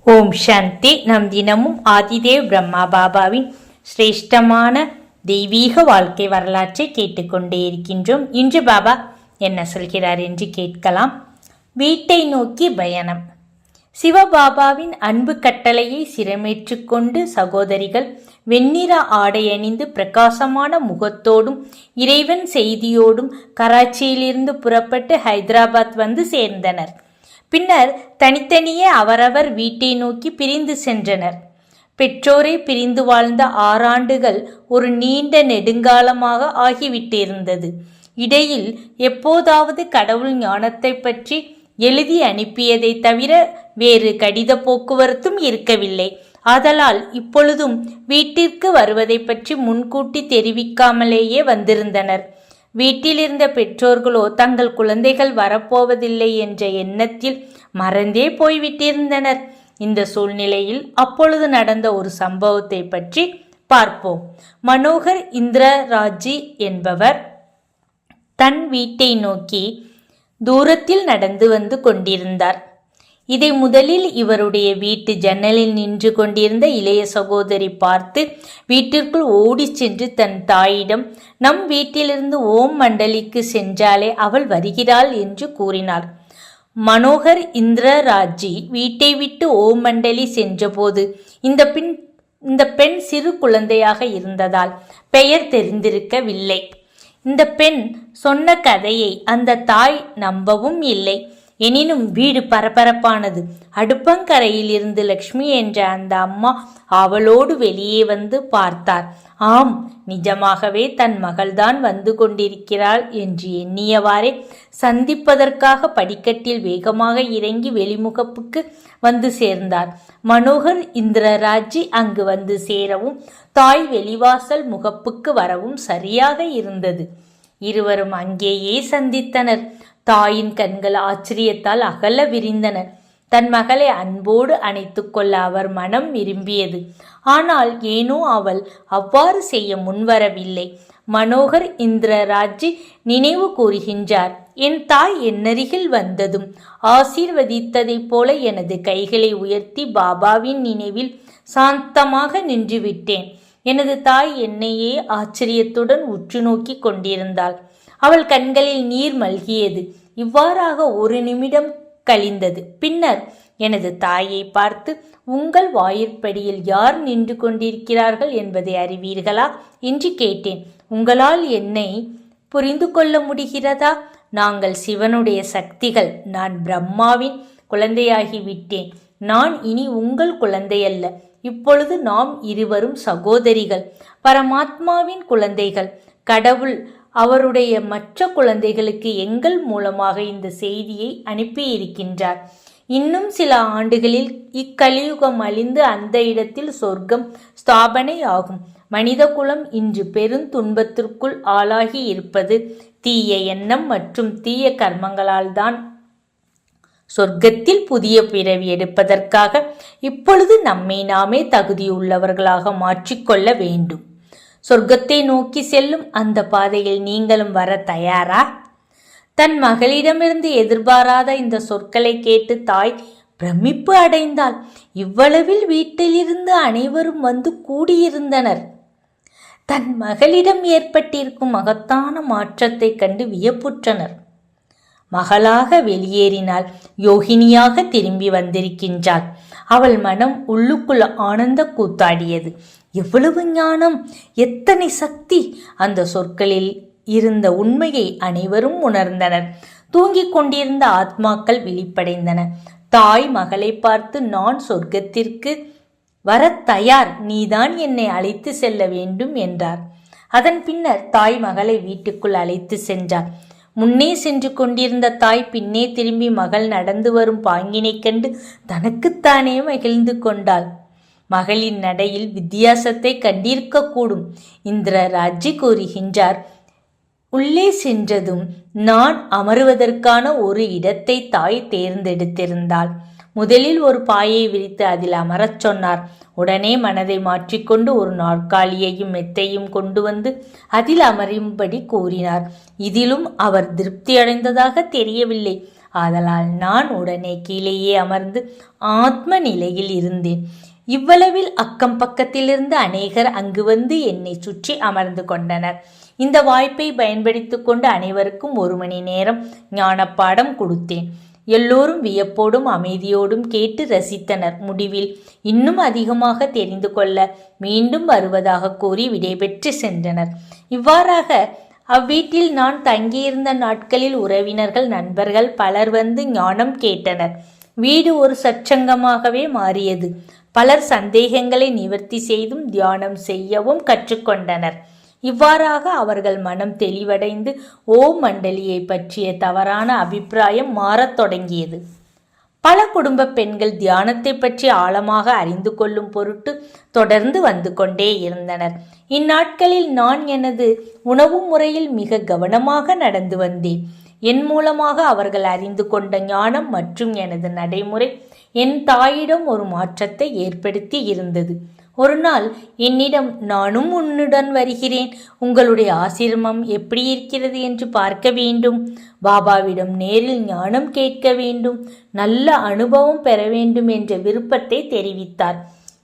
ஓம் சாந்தி. நம் தினமும் ஆதிதேவ் பிரம்மா பாபாவின் சிரேஷ்டமான தெய்வீக வாழ்க்கை வரலாற்றை கேட்டுக்கொண்டே இருக்கின்றோம். இன்று பாபா என்ன சொல்கிறார் என்று கேட்கலாம். வீட்டை நோக்கி பயணம். சிவபாபாவின் அன்பு கட்டளையை சிரமேற்றுக்கொண்டு சகோதரிகள் வெண்ணிற ஆடை அணிந்து பிரகாசமான முகத்தோடும் இறைவன் செய்தியோடும் கராச்சியிலிருந்து புறப்பட்டு ஹைதராபாத் வந்து சேர்ந்தனர். பின்னர் தனித்தனியே அவரவர் வீட்டை நோக்கி பிரிந்து சென்றனர். பெற்றோரை பிரிந்து வாழ்ந்த 6 ஆண்டுகள் ஒரு நீண்ட நெடுங்காலமாக ஆகிவிட்டிருந்தது. இடையில் எப்போதாவது கடவுள் ஞானத்தை பற்றி எழுதி அனுப்பியதை தவிர வேறு கடித போக்குவரத்தும் இருக்கவில்லை. ஆதலால் இப்பொழுதும் வீட்டிற்கு வருவதை பற்றி முன்கூட்டி தெரிவிக்காமலேயே வந்திருந்தனர். வீட்டிலிருந்த பெற்றோர்களோ தங்கள் குழந்தைகள் வரப்போவதில்லை என்ற எண்ணத்தில் மறந்தே போய்விட்டிருந்தனர். இந்த சூழ்நிலையில் அப்பொழுது நடந்த ஒரு சம்பவத்தை பற்றி பார்ப்போம். மனோகர் இந்திரராஜி என்பவர் தன் வீட்டை நோக்கி தூரத்தில் நடந்து வந்து கொண்டிருந்தார். இதை முதலில் இவருடைய வீட்டு ஜன்னலில் நின்று கொண்டிருந்த இளைய சகோதரி பார்த்து வீட்டிற்குள் ஓடி சென்று தன் தாயிடம், நம் வீட்டிலிருந்து ஓம் மண்டலிக்கு சென்றாலே அவள் வருகிறாள் என்று கூறினார். மனோகர் இந்திரராஜி வீட்டை விட்டு ஓம் மண்டலி சென்றபோது இந்த பெண் சிறு குழந்தையாக இருந்ததால் பெயர் தெரிந்திருக்கவில்லை. இந்த பெண் சொன்ன கதையை அந்த தாய் நம்பவும் இல்லை. எனினும் வீடு பரபரப்பானது. அடுப்பங்கரையில் இருந்து லக்ஷ்மி என்ற அந்த அம்மா அவளோடு வெளியே வந்து பார்த்தார். ஆம், நிஜமாகவே தன் மகள்தான் வந்து கொண்டிருக்கிறாள் என்று எண்ணியவாறே சந்திப்பதற்காக படிக்கட்டில் வேகமாக இறங்கி வெளிமுகப்புக்கு வந்து சேர்ந்தார். மனோகர் இந்திரராஜி அங்கு வந்து சேரவும் தாய் வெளிவாசல் முகப்புக்கு வரவும் சரியாக இருந்தது. இருவரும் அங்கேயே சந்தித்தனர். தாயின் கண்கள் ஆச்சரியத்தால் அகல விரிந்தன. தன் மகளை அன்போடு அணைத்து கொள்ள அவர் மனம் விரும்பியது. ஆனால் ஏனோ அவள் அவ்வாறு செய்ய முன்வரவில்லை. மனோகர் இந்திரராஜி நினைவு கூறுகின்றார், என் தாய் என்னருகில் வந்ததும் ஆசீர்வதித்ததைப் போல எனது கைகளை உயர்த்தி பாபாவின் நினைவில் சாந்தமாக நின்றுவிட்டேன். எனது தாய் என்னையே ஆச்சரியத்துடன் உற்று நோக்கி கொண்டிருந்தாள். அவள் கண்களில் நீர் மல்கியது. இவ்வாறாக 1 நிமிடம் கழிந்தது. பின்னர் எனது தாயை பார்த்து, உங்கள் வாயிற்படியில் யார் நின்று கொண்டிருக்கிறார்கள் என்பதை அறிவீர்களா என்று கேட்டேன். உங்களால் என்னை புரிந்து கொள்ள முடிகிறதா? நாங்கள் சிவனுடைய சக்திகள். நான் பிரம்மாவின் குழந்தையாகிவிட்டேன். நான் இனி உங்கள் குழந்தையல்ல. இப்பொழுது நாம் இருவரும் சகோதரிகள், பரமாத்மாவின் குழந்தைகள். கடவுள் அவருடைய மற்ற குழந்தைகளுக்கு எங்கள் மூலமாக இந்த செய்தியை அனுப்பியிருக்கின்றார். இன்னும் சில ஆண்டுகளில் இக்கலியுகம் அழிந்து அந்த இடத்தில் சொர்க்கம் ஸ்தாபனை ஆகும். மனித குலம் இன்று பெருந்துன்பத்திற்குள் ஆளாகி இருப்பது தீய எண்ணம் மற்றும் தீய கர்மங்களால் தான். சொர்க்கத்தில் புதிய பிறவி எடுப்பதற்காக இப்பொழுது நம்மை நாமே தகுதியுள்ளவர்களாக மாற்றிக்கொள்ள வேண்டும். சொர்க்கத்தை நோக்கி செல்லும் அந்த பாதையில் நீங்களும் வர தயாரா? தன் மகளிடமிருந்து எதிர்பாராத இந்த சொற்களை கேட்டு தாய் பிரமிப்பு அடைந்தாள். இவ்வளவில் வீட்டிலிருந்து அனைவரும் வந்து கூடியிருந்தனர். தன் மகளிடம் ஏற்பட்டிருக்கும் மகத்தான மாற்றத்தை கண்டு வியப்புற்றனர். மகளாக வெளியேறினாள், யோகினியாக திரும்பி வந்திருக்கின்றாள். அவள் மனம் உள்ளுக்குள் ஆனந்த கூத்தாடியது. எவ்வளவு ஞானம், எத்தனை சக்தி! அந்த சொற்களில் இருந்த உண்மையை அனைவரும் உணர்ந்தனர். தூங்கிக் கொண்டிருந்த ஆத்மாக்கள் விழிப்படைந்தன. தாய் மகளை பார்த்து, நான் சொர்க்கத்திற்கு வர தயார், நீதான் என்னை அழைத்து செல்ல வேண்டும் என்றார். அதன் பின்னர் தாய் மகளை வீட்டுக்குள் அழைத்து சென்றார். முன்னே சென்று கொண்டிருந்த தாய் பின்னே திரும்பி மகள் நடந்து வரும் பாங்கினை கண்டு தனக்குத்தானே மகிழ்ந்து கொண்டாள். மகளின் நடையில் வித்தியாசத்தை கண்டிருக்கக்கூடும். இந்திரராஜி கூறுகின்றார், உள்ளே சென்றதும் நான் அமருவதற்கான ஒரு இடத்தை தாய் தேர்ந்தெடுத்திருந்தாள். முதலில் ஒரு பாயை விரித்து அதில் அமரச் சொன்னார். உடனே மனதை மாற்றிக்கொண்டு ஒரு நாற்காலியையும் மெத்தையும் கொண்டு வந்து அதில் அமரும்படி கூறினார். இதிலும் அவர் திருப்தி அடைந்ததாக தெரியவில்லை. ஆதலால் நான் உடனே கீழேயே அமர்ந்து ஆத்ம நிலையில் இருந்தேன். இவ்வளவில் அக்கம் பக்கத்திலிருந்து அநேகர் அங்கு வந்து என்னை சுற்றி அமர்ந்து கொண்டனர். இந்த வாய்ப்பை பயன்படுத்தி கொண்டு அனைவருக்கும் 1 மணி நேரம் ஞானப்பாடம் கொடுத்தேன். எல்லோரும் வியப்போடும் அமைதியோடும் கேட்டு ரசித்தனர். முடிவில் இன்னும் அதிகமாக தெரிந்து கொள்ள மீண்டும் வருவதாக கூறி விடைபெற்று சென்றனர். இவ்வாறாக அவ்வீட்டில் நான் தங்கியிருந்த நாட்களில் உறவினர்கள், நண்பர்கள் பலர் வந்து ஞானம் கேட்டனர். வீடு ஒரு சச்சங்கமாகவே மாறியது. பலர் சந்தேகங்களை நிவர்த்தி செய்தும் தியானம் செய்யவும் கற்றுக்கொண்டனர். இவ்வாறாக அவர்கள் மனம் தெளிவடைந்து ஓம் மண்டலியை பற்றிய தவறான அபிப்பிராயம் மாறத் தொடங்கியது. பல குடும்ப பெண்கள் தியானத்தை பற்றி ஆழமாக அறிந்து கொள்ளும் பொருட்டு தொடர்ந்து வந்து கொண்டே இருந்தனர். இந்நாட்களில் நான் எனது உணவு முறையில் மிக கவனமாக நடந்து வந்தேன். என் மூலமாக அவர்கள் அறிந்து கொண்ட ஞானம் மற்றும் எனது நடைமுறை என் தாயிடம் ஒரு மாற்றத்தை ஏற்படுத்தி இருந்தது. ஒரு நாள் என்னிடம், நானும் உன்னுடன் வருகிறேன், உங்களுடைய ஆசிரமம் எப்படி இருக்கிறது என்று பார்க்க வேண்டும், பாபாவிடம் நேரில் ஞானம் கேட்க வேண்டும், நல்ல அனுபவம் பெற வேண்டும் என்ற விருப்பத்தை தெரிவித்தார்.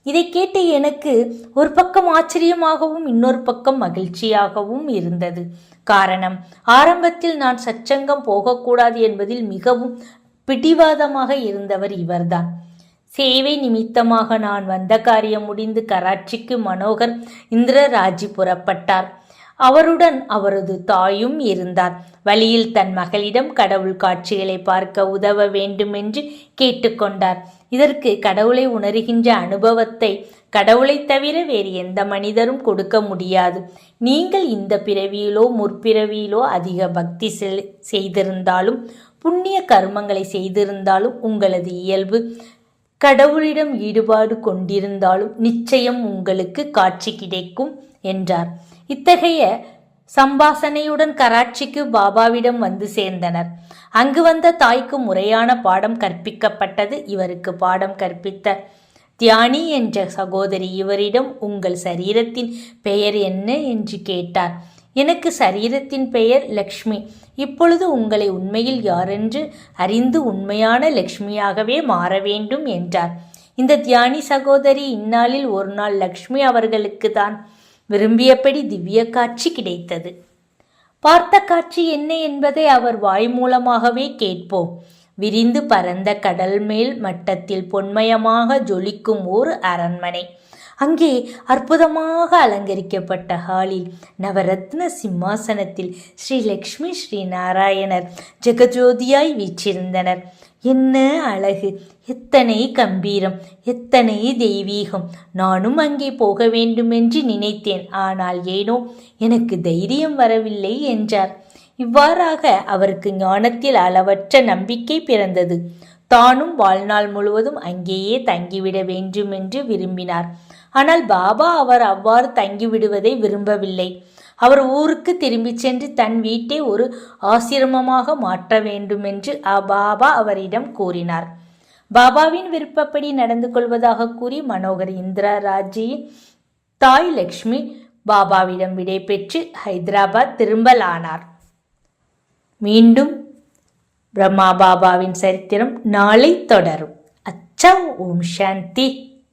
இதை கேட்ட எனக்கு ஒரு பக்கம் ஆச்சரியமாகவும் இன்னொரு பக்கம் மகிழ்ச்சியாகவும் இருந்தது. காரணம், ஆரம்பத்தில் நான் சச்சங்கம் போகக்கூடாது என்பதில் மிகவும் பிடிவாதமாக இருந்தவர் இவர்தான். சேவை நிமித்தமாக நான் வந்த காரியம் முடிந்து கராச்சிக்கு மனோகர் இந்திரராஜி புறப்பட்டார். அவருடன் அவரது தாயும் இருந்தார். வழியில் தன் மகளிடம் கடவுள் காட்சிகளை பார்க்க உதவ வேண்டுமென்று கேட்டுக்கொண்டார். இதற்கு கடவுளை உணர்கின்ற அனுபவத்தை கடவுளை தவிர வேறு எந்த மனிதரும் கொடுக்க முடியாது. நீங்கள் இந்த பிறவியிலோ முற்பிறவியிலோ அதிக பக்தி செய்திருந்தாலும் புண்ணிய கர்மங்களை செய்திருந்தாலும் உங்களது இயல்பு கடவுளிடம் ஈடுபாடு கொண்டிருந்தாலும் நிச்சயம் உங்களுக்கு காட்சி கிடைக்கும் என்றார். இத்தகைய சம்பாசனையுடன் கராச்சிக்கு பாபாவிடம் வந்து சேர்ந்தனர். அங்கு வந்த தாய்க்கு முறையான பாடம் கற்பிக்கப்பட்டது. இவருக்கு பாடம் கற்பித்த தியானி என்ற சகோதரி இவரிடம், உங்கள் சரீரத்தின் பெயர் என்ன என்று கேட்டார். எனக்கு சரீரத்தின் பெயர் லக்ஷ்மி. இப்பொழுது உங்களை உண்மையில் யாரென்று அறிந்து உண்மையான லக்ஷ்மியாகவே மாற வேண்டும் என்றார். இந்த தியானி சகோதரி, இந்நாளில் ஒரு நாள் லக்ஷ்மி அவர்களுக்கு தான் விரும்பியபடி திவ்ய காட்சி கிடைத்தது. பார்த்த காட்சி என்ன என்பதை அவர் வாய் மூலமாகவே கேட்போம். விரிந்து பரந்த கடல் மேல் மட்டத்தில் பொன்மயமாக ஜொலிக்கும் ஒரு அரண்மனை. அங்கே அற்புதமாக அலங்கரிக்கப்பட்ட ஹாலில் நவரத்ன சிம்மாசனத்தில் ஸ்ரீ லக்ஷ்மி ஸ்ரீ நாராயணர் ஜெகஜோதியாய் வீற்றிருந்தனர். என்ன அழகு, எத்தனை கம்பீரம், எத்தனை தெய்வீகம்! நானும் அங்கே போக வேண்டுமென்று நினைத்தேன். ஆனால் ஏனோ எனக்கு தைரியம் வரவில்லை என்றார். இவ்வாறாக அவருக்கு ஞானத்தில் அளவற்ற நம்பிக்கை பிறந்தது. தானும் வாழ்நாள் முழுவதும் அங்கேயே தங்கிவிட வேண்டுமென்று விரும்பினார். ஆனால் பாபா அவர் அவ்வாறு தங்கிவிடுவதை விரும்பவில்லை. அவர் ஊருக்கு திரும்பி சென்று தன் வீட்டை ஒரு ஆசிரமமாக மாற்ற வேண்டுமென்று பாபா அவரிடம் கூறினார். பாபாவின் விருப்பப்படி நடந்து கொள்வதாக கூறி மனோகர் இந்திரராஜியின் தாய் லக்ஷ்மி பாபாவிடம் விடை பெற்று ஹைதராபாத் திரும்பலானார். மீண்டும் பிரம்மா பாபாவின் சரித்திரம் நாளை தொடரும். அச்சா, ஓம் சாந்தி.